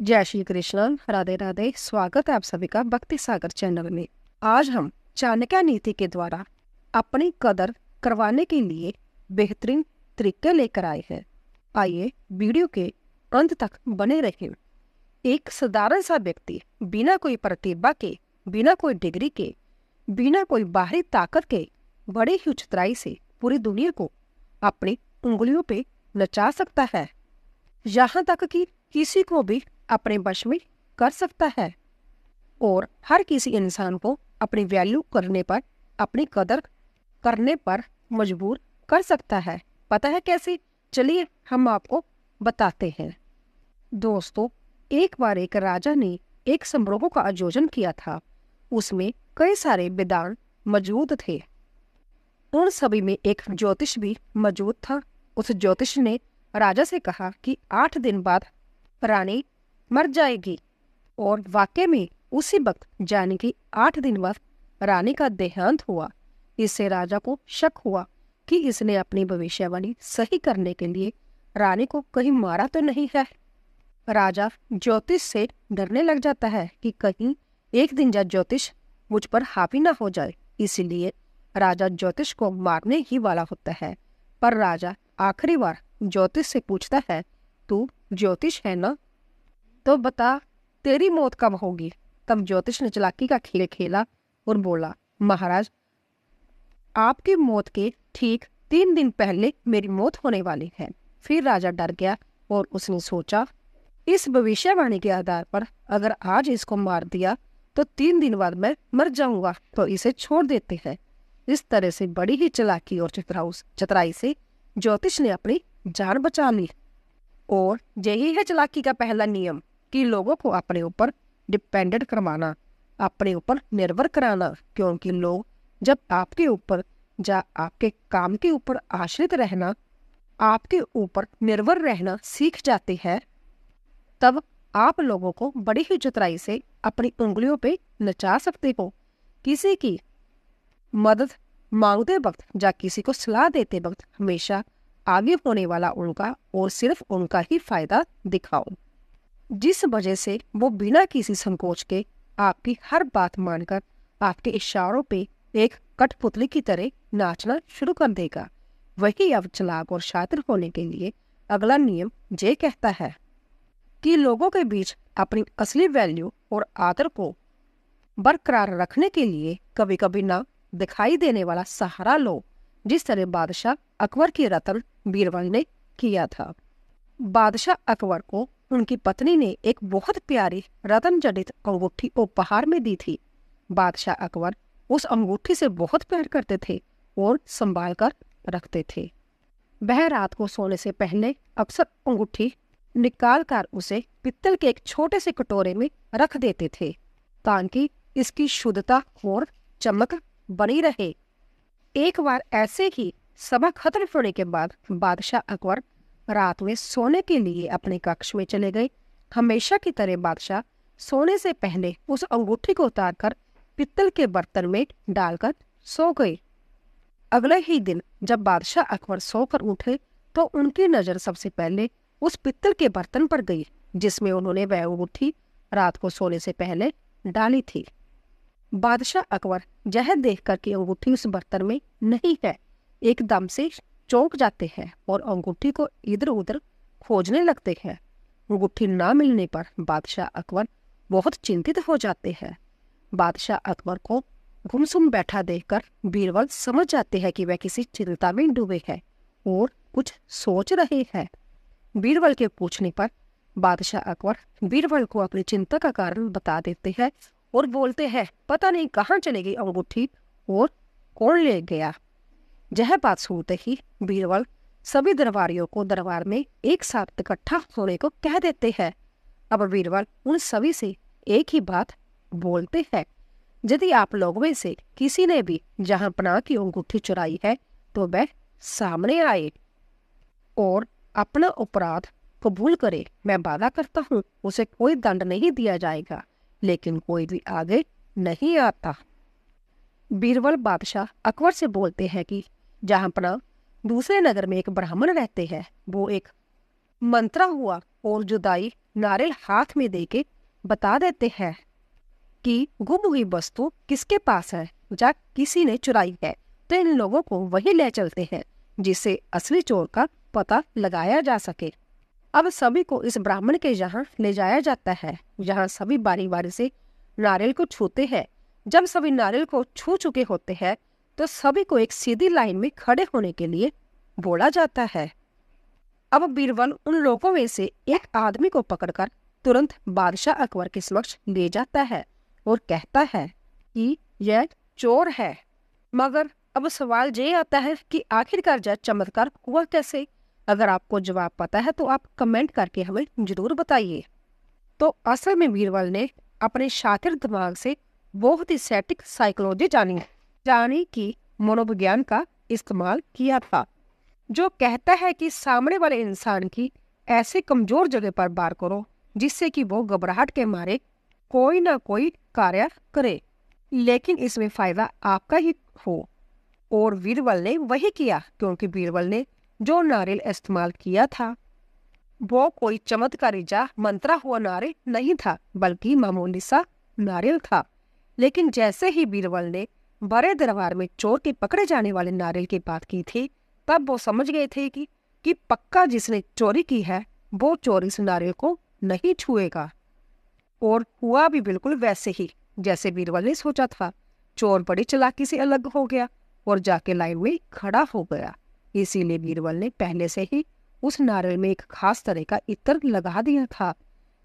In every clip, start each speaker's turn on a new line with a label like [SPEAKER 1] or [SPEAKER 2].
[SPEAKER 1] जय श्री कृष्ण। राधे राधे। स्वागत है आप सभी का भक्ति सागर चैनल में। आज हम चाणक्य नीति के द्वारा अपनी कदर करवाने के लिए बेहतरीन तरीके लेकर आए हैं। आइए वीडियो के अंत तक बने रहें। एक साधारण सा व्यक्ति बिना कोई प्रतिभा के, बिना कोई डिग्री के, बिना कोई बाहरी ताकत के बड़ी ही चतुराई से पूरी दुनिया को अपनी उंगलियों पे नचा सकता है। यहाँ तक कि किसी को भी अपने वश में कर सकता है और हर किसी इंसान को अपनी वैल्यू करने पर, अपनी कदर करने पर मजबूर कर सकता है। पता है कैसे? चलिए हम आपको बताते हैं। दोस्तों, एक बार एक राजा ने एक समारोह का आयोजन किया था। उसमें कई सारे विद्वान मौजूद थे। उन सभी में एक ज्योतिष भी मौजूद था। उस ज्योतिष ने राजा से कहा कि 8 दिन बाद रानी मर जाएगी। और वाकई में उसी वक्त यानी कि 8 दिन बाद रानी का देहांत हुआ। इससे राजा को शक हुआ कि इसने अपनी भविष्यवाणी सही करने के लिए रानी को कहीं मारा तो नहीं है। राजा ज्योतिष से डरने लग जाता है कि कहीं एक दिन ज्योतिष मुझ पर हावी ना हो जाए। इसीलिए राजा ज्योतिष को मारने ही वाला होता है। पर राजा आखिरी बार ज्योतिष से पूछता है, तू ज्योतिष है ना? तो बता, तेरी मौत कब होगी? तब ज्योतिष ने चालाकी का खेल खेला और बोला, महाराज, आपकी मौत के ठीक 3 दिन पहले मेरी मौत होने वाली है। फिर राजा डर गया और उसने सोचा, इस भविष्यवाणी के आधार पर अगर आज इसको मार दिया तो 3 दिन बाद मैं मर जाऊंगा, तो इसे छोड़ देते हैं। इस तरह से बड़ी ही चालाकी और चतुराई से ज्योतिष ने अपनी जान बचा ली। और यही है चालाकी का पहला नियम कि लोगों को अपने ऊपर डिपेंडेंट करवाना, अपने ऊपर निर्भर कराना। क्योंकि लोग जब आपके ऊपर या आपके काम के ऊपर आश्रित रहना, आपके ऊपर निर्भर रहना सीख जाते हैं, तब आप लोगों को बड़ी ही चतुराई से अपनी उंगलियों पे नचा सकते हो। किसी की मदद मांगते वक्त या किसी को सलाह देते वक्त हमेशा आगे होने वाला उनका और सिर्फ उनका ही फायदा दिखाओ, जिस वजह से वो बिना किसी संकोच के आपकी हर बात मानकर आपके इशारों पे एक कठपुतली की तरह नाचना शुरू कर देगा। वही अब चालाक और शातिर होने के लिए अगला नियम ये कहता है कि लोगों के बीच अपनी असली वैल्यू और आदर को बरकरार रखने के लिए कभी कभी ना दिखाई देने वाला सहारा लो, जिस तरह बादशाह अकबर की रतन बीरबल ने किया था। बादशाह अकबर को उनकी पत्नी ने एक बहुत प्यारी रतन जड़ित अंगूठी उपहार में दी थी। बादशाह अकबर उस अंगूठी से बहुत प्यार करते थे और संभाल कर रखते थे। वह रात को सोने से पहले अक्सर अंगूठी निकाल कर उसे पित्तल के एक छोटे से कटोरे में रख देते थे, ताकि इसकी शुद्धता और चमक बनी रहे। एक बार ऐसे ही सभा खत्म होने के बाद बादशाह अकबर रात में सोने के लिए अपने कक्ष में चले गए। हमेशा की तरह बादशाह सोने से पहले उस अंगूठी को उतारकर पित्तल के बर्तन में डालकर सो गए। अगले ही दिन जब बादशाह अकबर सोकर उठे तो उनकी नजर सबसे पहले उस पित्तल के बर्तन पर गई जिसमें उन्होंने वह अंगूठी रात को सोने से पहले डाली थी। बादशाह अकबर यह देखकर कि अंगूठी उस बर्तन में नहीं है, एकदम से चौंक जाते हैं और अंगूठी को इधर उधर खोजने लगते हैं। अंगूठी ना मिलने पर बादशाह अकबर बहुत चिंतित हो जाते हैं। बादशाह अकबर को गुमसुम बैठा देखकर बीरबल समझ जाते हैं कि वह किसी चिंता में डूबे हैं और कुछ सोच रहे हैं। बीरबल के पूछने पर बादशाह अकबर बीरबल को अपनी चिंता का कारण बता देते हैं और बोलते हैं, पता नहीं कहाँ चली गई अंगूठी और कौन ले गया। यह बात सुनते ही बीरबल सभी दरबारियों को दरबार में एक साथ इकट्ठा होने को कह देते हैं। अब बीरबल उन सभी से एक ही बात बोलते हैं, यदि आप लोगों में से किसी ने भी जहां पनाह की अंगूठी चुराई है तो वह सामने आए और अपना अपराध कबूल करे। मैं वादा करता हूँ उसे कोई दंड नहीं दिया जाएगा, लेकिन कोई भी आगे नहीं आता। बीरबल बादशाह अकबर से बोलते हैं कि जहां पनाह दूसरे नगर में एक ब्राह्मण रहते हैं, वो एक मंत्रा हुआ और जुदाई नारियल हाथ में देके बता देते हैं कि गुम हुई वस्तु किसके पास है या किसी ने चुराई है, तो इन लोगों को वही ले चलते हैं जिससे असली चोर का पता लगाया जा सके। अब सभी को इस ब्राह्मण के यहाँ ले जाया जाता है, जहाँ सभी बारी बारी से नारियल को छूते हैं। जब सभी नारियल को छू चुके होते हैं तो सभी को एक सीधी लाइन में खड़े होने के लिए बोला जाता है। अब बीरबल उन लोगों में से एक आदमी को पकड़कर तुरंत बादशाह अकबर के समक्ष ले जाता है और कहता है कि यह चोर है। मगर अब सवाल ये आता है कि आखिरकार यह चमत्कार हुआ कैसे। अगर आपको जवाब पता है तो आप कमेंट करके हमें जरूर बताइए। तो असल में बीरबल ने अपने शातिर दिमाग से बहुत ही सटीक साइकोलॉजी जानी कि मनोविज्ञान का इस्तेमाल किया था, जो कहता है कि सामने वाले इंसान की ऐसे कमजोर जगह पर वार करो जिससे कि वो घबराहट के मारे कोई ना कोई कार्य करे, लेकिन इसमें फायदा आपका ही हो। और बीरबल ने वही किया, क्योंकि बीरबल ने जो नारियल इस्तेमाल किया था वो कोई चमत्कारी या मंत्रा हुआ नारियल नहीं था, बल्कि मामूली सा नारियल था। लेकिन जैसे ही बीरबल ने बड़े दरबार में चोर के पकड़े जाने वाले नारियल की बात की थी, तब वो समझ गए थे कि पक्का जिसने चोरी की है वो चोर इस नारियल को नहीं छुएगा। और हुआ भी बिल्कुल वैसे ही जैसे बीरबल ने सोचा था। चोर बड़ी चालाकी से अलग हो गया और जाके लाइन में खड़ा हो गया। इसीलिए बीरबल ने पहले से ही उस नारियल में एक खास तरह का इत्र लगा दिया था,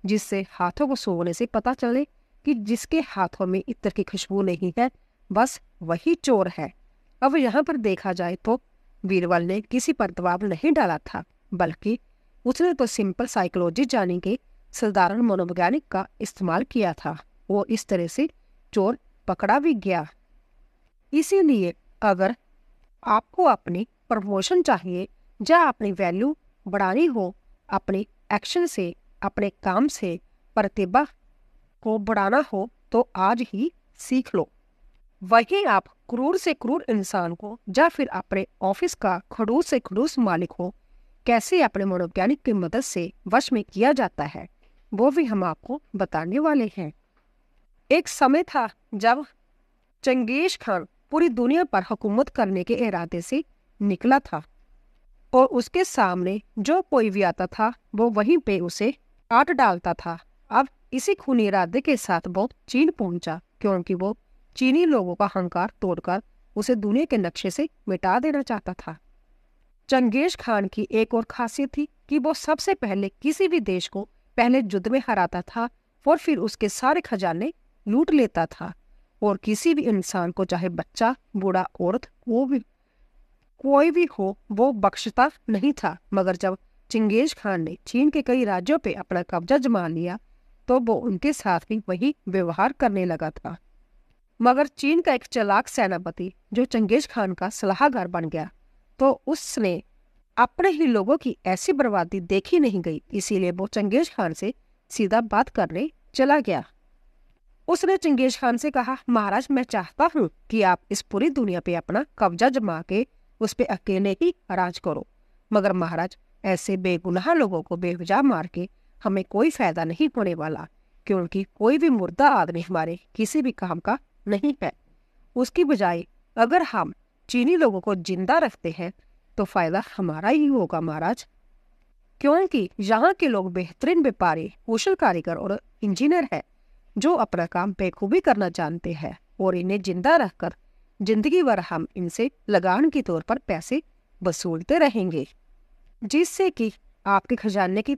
[SPEAKER 1] जिससे हाथों को सूंघने से पता चले कि जिसके हाथों में इत्र की खुशबू नहीं है बस वही चोर है। अब यहाँ पर देखा जाए तो बीरबल ने किसी पर दबाव नहीं डाला था, बल्कि उसने तो सिंपल साइकोलॉजी जानी के साधारण मनोवैज्ञानिक का इस्तेमाल किया था। वो इस तरह से चोर पकड़ा भी गया। इसीलिए अगर आपको अपनी प्रमोशन चाहिए या अपनी वैल्यू बढ़ानी हो, अपने एक्शन से, अपने काम से प्रतिभा को बढ़ाना हो, तो आज ही सीख लो। वहीं आप क्रूर से क्रूर इंसान को या फिर अपने ऑफिस का खड़ूस से खड़ूस मालिक हो कैसे अपने मनोवैज्ञानिक की मदद से वश में किया जाता है, वो भी हम आपको बताने वाले हैं। एक समय था जब चंगेज खान पूरी दुनिया पर हुकूमत करने के इरादे से निकला था और उसके सामने जो कोई भी आता था वो वहीं पे उसे काट डालता था। अब इसी खूनी इरादे के साथ वो चीन पहुंचा, क्योंकि वो चीनी लोगों का अहंकार तोड़कर उसे दुनिया के नक्शे से मिटा देना चाहता था। चंगेज खान की एक और खासियत थी कि वो सबसे पहले किसी भी देश को पहले युद्ध में हराता था और फिर उसके सारे खजाने लूट लेता था, और किसी भी इंसान को, चाहे बच्चा, बूढ़ा, औरत, कोई भी हो, वो बख्शता नहीं था। मगर जब चंगेज खान ने चीन के कई राज्यों पे अपना कब्जा जमा लिया तो वो उनके साथ भी वही व्यवहार करने लगा था। मगर चीन का एक चालाक सेनापति जो चंगेज खान का सलाहकार बन गया, तो उसने अपने ही लोगों की ऐसी बर्बादी देखी नहीं गई, इसीलिए वो चंगेज खान से सीधा बात करने चला गया। उसने चंगेज खान से कहा, महाराज, मैं चाहता हूँ कि आप इस पूरी दुनिया पे अपना कब्जा जमा के उस पे अकेले ही राज करो, मगर महाराज, ऐसे बेगुनाह लोगों को बेवजह मार के हमें कोई फायदा नहीं होने वाला, क्योंकि कोई भी मुर्दा आदमी हमारे किसी भी काम का नहीं है। उसकी बजाय अगर हम चीनी लोगों को जिंदा रखते हैं तो फायदा हमारा ही होगा महाराज, क्योंकि यहाँ के लोग बेहतरीन व्यापारी, कुशल कारीगर और इंजीनियर हैं जो अपना काम बेखूबी करना जानते हैं, और इन्हें जिंदा रखकर जिंदगी भर हम इनसे लगान के तौर पर पैसे वसूलते रहेंगे, जिससे कि आपके खजाने की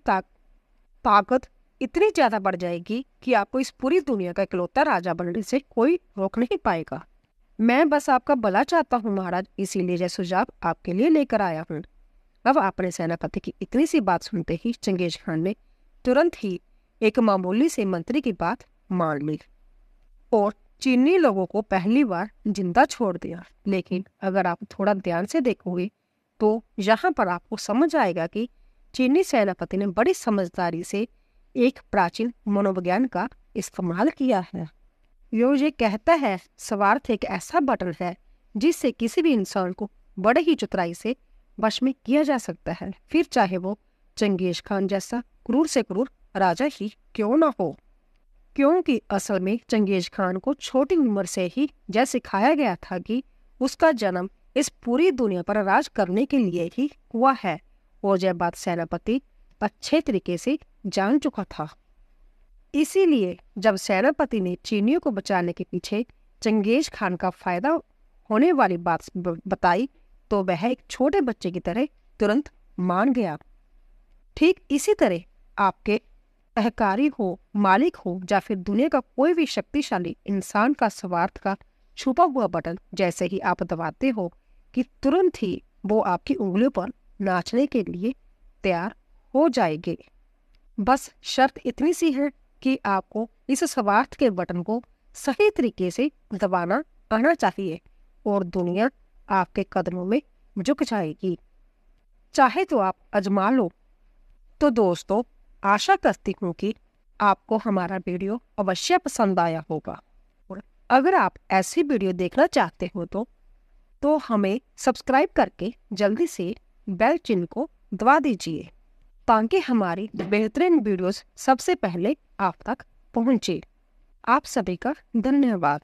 [SPEAKER 1] ताकत इतनी ज्यादा बढ़ जाएगी कि आपको इस पूरी दुनिया का इकलौता राजा बनने से कोई रोक नहीं पाएगा। मैं बस आपका भला चाहता हूँ महाराज, इसीलिए यह सुझाव आपके लिए लेकर आया हूँ। अब अपने सेनापति की इतनी सी बात सुनते ही चंगेज खान ने तुरंत ही एक मामूली से मंत्री की बात मान ली और चीनी लोगों को पहली बार जिंदा छोड़ दिया। लेकिन अगर आप थोड़ा ध्यान से देखोगे तो यहाँ पर आपको समझ आएगा कि चीनी सेनापति ने बड़ी समझदारी से एक प्राचीन मनोविज्ञान का इस्तेमाल किया है। ये कहता है, स्वार्थ एक ऐसा बटन है जिससे किसी भी इंसान को बड़े ही चतुराई से वश में किया जा सकता है, फिर चाहे वो चंगेज खान जैसा क्रूर से क्रूर राजा ही क्यों ना हो। क्योंकि असल में चंगेज खान को छोटी उम्र से ही यह सिखाया गया था कि उसका जन्म इस पूरी दुनिया पर राज करने के लिए ही हुआ है, और यह बात सेनापति अच्छे तरीके से जान चुका था। इसीलिए जब सेनापति ने चीनियों को बचाने के पीछे चंगेज खान का फायदा होने वाली बात बताई तो वह एक छोटे बच्चे की तरह तुरंत मान गया। ठीक इसी तरह आपके सहकारी हो, मालिक हो या फिर दुनिया का कोई भी शक्तिशाली इंसान का स्वार्थ का छुपा हुआ बटन जैसे ही आप दबाते हो कि तुरंत ही वो आपकी उंगलियों पर नाचने के लिए तैयार हो जाएंगे। बस शर्त इतनी सी है कि आपको इस स्वार्थ के बटन को सही तरीके से दबाना आना चाहिए और दुनिया आपके कदमों में झुक जाएगी। चाहे तो आप आजमा लो। तो दोस्तों, आशा करती हूँ कि आपको हमारा वीडियो अवश्य पसंद आया होगा। और अगर आप ऐसी वीडियो देखना चाहते हो तो हमें सब्सक्राइब करके जल्दी से बेल चिन्ह को दबा दीजिए ताकि हमारी बेहतरीन वीडियोस सबसे पहले आप तक पहुंचे। आप सभी का धन्यवाद।